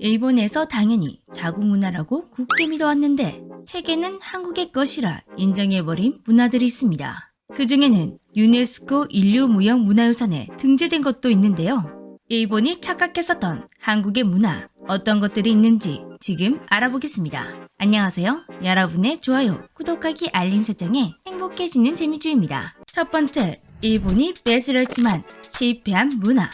일본에서 당연히 자국 문화라고 국제 믿어왔는데 세계는 한국의 것이라 인정해버린 문화들이 있습니다. 그 중에는 유네스코 인류무형문화유산에 등재된 것도 있는데요. 일본이 착각했었던 한국의 문화, 어떤 것들이 있는지 지금 알아보겠습니다. 안녕하세요. 여러분의 좋아요, 구독하기, 알림 설정에 행복해지는 재미주입니다. 첫 번째, 일본이 뺏으려 했지만 실패한 문화.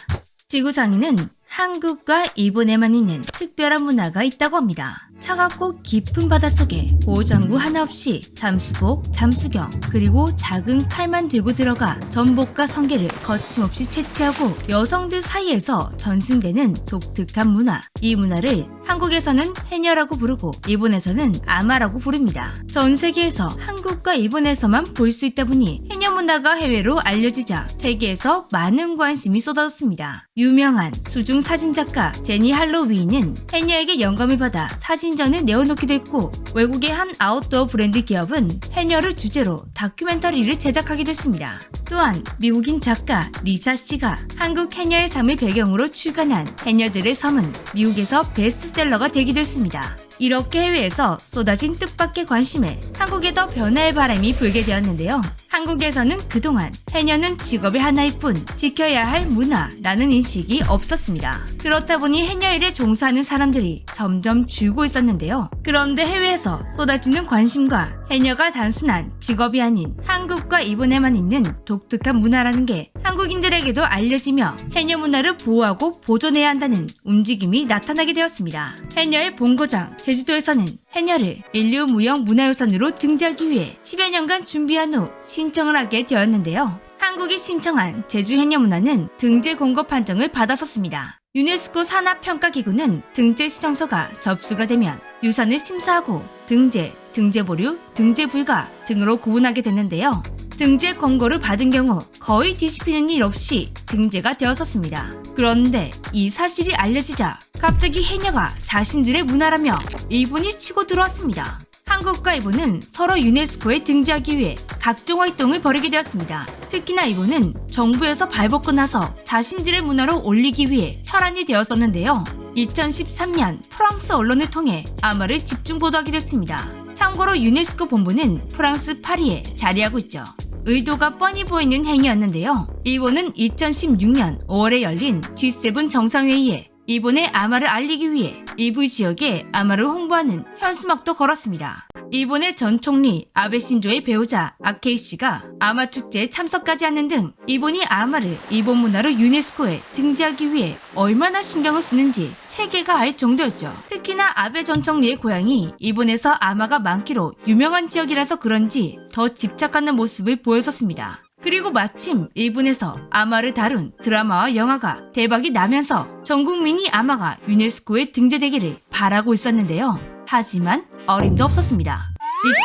지구상에는 한국과 일본에만 있는 특별한 문화가 있다고 합니다. 차갑고 깊은 바닷속에 보호장구 하나 없이 잠수복, 잠수경, 그리고 작은 칼만 들고 들어가 전복과 성게를 거침없이 채취하고 여성들 사이에서 전승되는 독특한 문화. 이 문화를 한국에서는 해녀라고 부르고 일본에서는 아마라고 부릅니다. 전 세계에서 한국과 일본에서만 볼 수 있다 보니 해녀 문화가 해외로 알려지자 세계에서 많은 관심이 쏟아졌습니다. 유명한 수중 사진작가 제니 할로위는 해녀에게 영감을 받아 사진전을 내어놓기도 했고, 외국의 한 아웃도어 브랜드 기업은 해녀를 주제로 다큐멘터리를 제작하기도 했습니다. 또한 미국인 작가 리사 씨가 한국 해녀의 삶을 배경으로 출간한 해녀들의 섬은 미국에서 베스트셀러가 되기도 했습니다. 이렇게 해외에서 쏟아진 뜻밖의 관심에 한국에 더 변화의 바람이 불게 되었는데요. 한국에서는 그동안 해녀는 직업의 하나일 뿐 지켜야 할 문화라는 인식이 없었습니다. 그렇다 보니 해녀 일에 종사하는 사람들이 점점 줄고 있었는데요. 그런데 해외에서 쏟아지는 관심과 해녀가 단순한 직업이 아닌 한국과 일본에만 있는 독특한 문화라는 게 한국인들에게도 알려지며 해녀 문화를 보호하고 보존해야 한다는 움직임이 나타나게 되었습니다. 해녀의 본고장 제주도에서는 해녀를 인류무형문화유산으로 등재하기 위해 10여 년간 준비한 후 신청을 하게 되었는데요. 한국이 신청한 제주 해녀 문화는 등재 공고 판정을 받았었습니다. 유네스코 산하평가기구는 등재 신청서가 접수가 되면 유산을 심사하고 등재, 등재 보류, 등재 불가 등으로 구분하게 됐는데요. 등재 권고를 받은 경우 거의 뒤집히는 일 없이 등재가 되었었습니다. 그런데 이 사실이 알려지자 갑자기 해녀가 자신들의 문화라며 일본이 치고 들어왔습니다. 한국과 일본은 서로 유네스코에 등재하기 위해 각종 활동을 벌이게 되었습니다. 특히나 일본은 정부에서 발벗고 나서 자신들의 문화로 올리기 위해 혈안이 되었었는데요. 2013년 프랑스 언론을 통해 아마를 집중 보도하게 됐습니다. 참고로 유네스코 본부는 프랑스 파리에 자리하고 있죠. 의도가 뻔히 보이는 행위였는데요. 일본은 2016년 5월에 열린 G7 정상회의에 일본의 아마를 알리기 위해 일부 지역에 아마를 홍보하는 현수막도 걸었습니다. 일본의 전 총리 아베 신조의 배우자 아케이 씨가 아마 축제에 참석까지 하는 등 일본이 아마를 일본 문화로 유네스코에 등재하기 위해 얼마나 신경을 쓰는지 세계가 알 정도였죠. 특히나 아베 전 총리의 고향이 일본에서 아마가 많기로 유명한 지역이라서 그런지 더 집착하는 모습을 보였었습니다. 그리고 마침 일본에서 아마를 다룬 드라마와 영화가 대박이 나면서 전 국민이 아마가 유네스코에 등재되기를 바라고 있었는데요. 하지만 어림도 없었습니다.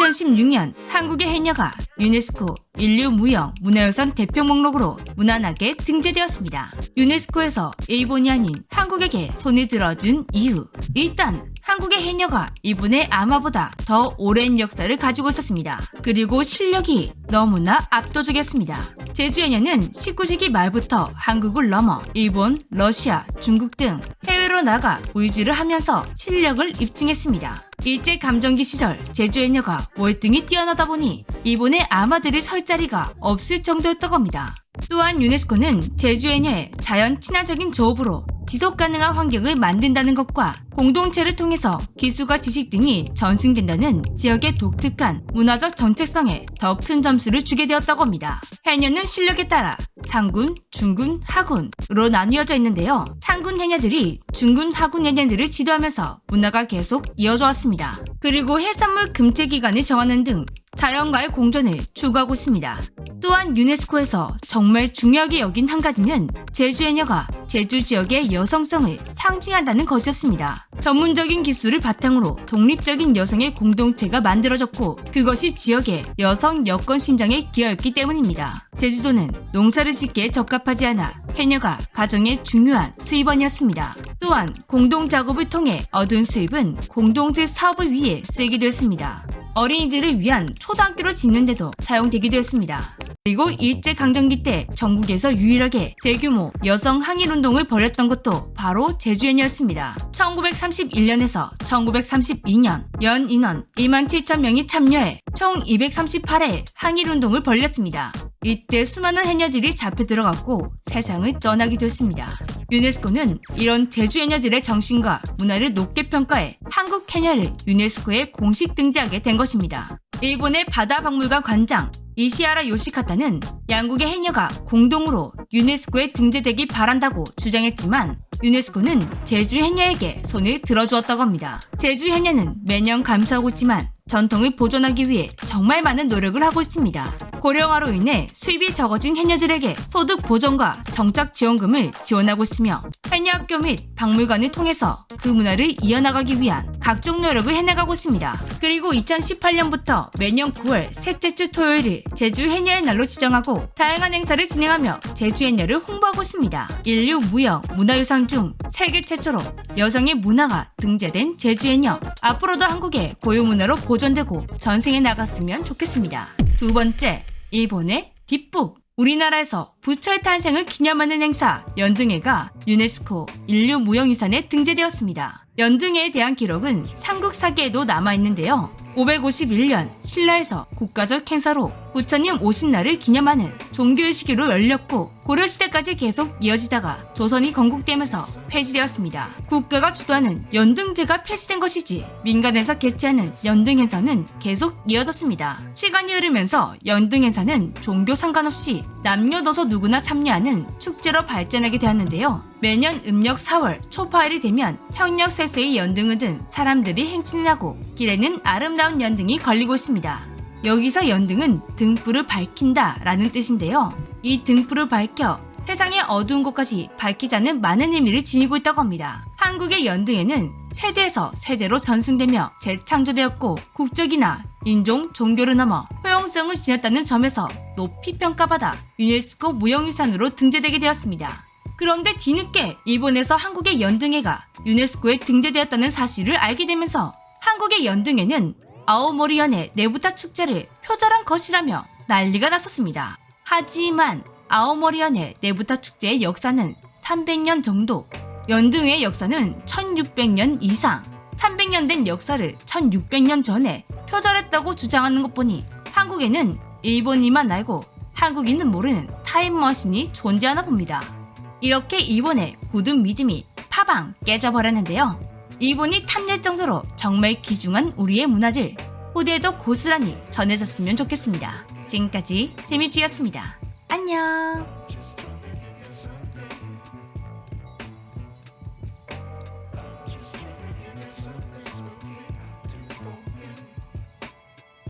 2016년 한국의 해녀가 유네스코 인류무형문화유산 대표 목록으로 무난하게 등재되었습니다. 유네스코에서 일본이 아닌 한국에게 손을 들어준 이유. 일단 한국의 해녀가 일본의 아마보다 더 오랜 역사를 가지고 있었습니다. 그리고 실력이 너무나 압도적이었습니다. 제주 해녀는 19세기 말부터 한국을 넘어 일본, 러시아, 중국 등 해외로 나가 보유지를 하면서 실력을 입증했습니다. 일제감정기 시절 제주 해녀가 월등히 뛰어나다 보니 일본의 아마들이 설 자리가 없을 정도였다고 합니다. 또한 유네스코는 제주 해녀의 자연 친화적인 조업으로 지속 가능한 환경을 만든다는 것과 공동체를 통해서 기술과 지식 등이 전승된다는 지역의 독특한 문화적 정체성에 더 큰 점수를 주게 되었다고 합니다. 해녀는 실력에 따라 상군, 중군, 하군으로 나뉘어져 있는데요. 상군 해녀들이 중군, 하군 해녀들을 지도하면서 문화가 계속 이어져 왔습니다. 그리고 해산물 금체 기간을 정하는 등 자연과의 공존을 추구하고 있습니다. 또한 유네스코에서 정말 중요하게 여긴 한 가지는 제주 해녀가 제주 지역의 여성성을 상징한다는 것이었습니다. 전문적인 기술을 바탕으로 독립적인 여성의 공동체가 만들어졌고 그것이 지역의 여성 여건 신장에 기여했기 때문입니다. 제주도는 농사를 짓기에 적합하지 않아 해녀가 가정의 중요한 수입원이었습니다. 또한 공동작업을 통해 얻은 수입은 공동체 사업을 위해 쓰이기도 했습니다. 어린이들을 위한 초등학교를 짓는데도 사용되기도 했습니다. 그리고 일제강점기 때 전국에서 유일하게 대규모 여성 항일운동을 벌였던 것도 바로 제주연이었습니다. 1931년에서 1932년 연 인원 27,000명이 참여해 총 238회 항일운동을 벌였습니다. 이때 수많은 해녀들이 잡혀 들어갔고 세상을 떠나기도 했습니다. 유네스코는 이런 제주 해녀들의 정신과 문화를 높게 평가해 한국 해녀를 유네스코에 공식 등재하게 된 것입니다. 일본의 바다박물관 관장 이시하라 요시카타는 양국의 해녀가 공동으로 유네스코에 등재되기 바란다고 주장했지만 유네스코는 제주 해녀에게 손을 들어주었다고 합니다. 제주 해녀는 매년 감수하고 있지만 전통을 보존하기 위해 정말 많은 노력을 하고 있습니다. 고령화로 인해 수입이 적어진 해녀들에게 소득 보전과 정착 지원금을 지원하고 있으며 해녀학교 및 박물관을 통해서 그 문화를 이어나가기 위한 각종 노력을 해나가고 있습니다. 그리고 2018년부터 매년 9월 셋째 주 토요일을 제주 해녀의 날로 지정하고 다양한 행사를 진행하며 제주 해녀를 홍보하고 있습니다. 인류 무형 문화유산 중 세계 최초로 여성의 문화가 등재된 제주 해녀. 앞으로도 한국의 고유 문화로 보존되고 전승해 나갔으면 좋겠습니다. 두 번째, 일본의 뒷북. 우리나라에서 부처의 탄생을 기념하는 행사 연등회가 유네스코 인류 무형유산에 등재되었습니다. 연등회에 대한 기록은 삼국사기에도 남아있는데요. 551년 신라에서 국가적 행사로 부처님 오신 날을 기념하는 종교의 시기로 열렸고 고려시대까지 계속 이어지다가 조선이 건국되면서 폐지되었습니다. 국가가 주도하는 연등제가 폐지된 것이지 민간에서 개최하는 연등행사는 계속 이어졌습니다. 시간이 흐르면서 연등행사는 종교 상관없이 남녀노소 누구나 참여하는 축제로 발전하게 되었는데요. 매년 음력 4월 초파일이 되면 형력세세의 연등을 든 사람들이 행진을 하고 길에는 아름다운 연등이 걸리고 있습니다. 여기서 연등은 등불을 밝힌다 라는 뜻인데요. 이 등불을 밝혀 세상의 어두운 곳까지 밝히자는 많은 의미를 지니고 있다고 합니다. 한국의 연등회는 세대에서 세대로 전승되며 재창조되었고 국적이나 인종, 종교를 넘어 포용성을 지녔다는 점에서 높이 평가받아 유네스코 무형유산으로 등재되게 되었습니다. 그런데 뒤늦게 일본에서 한국의 연등회가 유네스코에 등재되었다는 사실을 알게 되면서 한국의 연등회는 아오모리현의 네부타 축제를 표절한 것이라며 난리가 났었습니다. 하지만 아오모리현의 네부타 축제의 역사는 300년 정도, 연등회의 역사는 1600년 이상, 300년 된 역사를 1600년 전에 표절했다고 주장하는 것 보니 한국에는 일본인만 알고 한국인은 모르는 타임머신이 존재하나 봅니다. 이렇게 일본의 굳은 믿음이 파방 깨져버렸는데요. 일본이 탐낼 정도로 정말 귀중한 우리의 문화들, 후대에도 고스란히 전해졌으면 좋겠습니다. 지금까지 세미주였습니다. 안녕.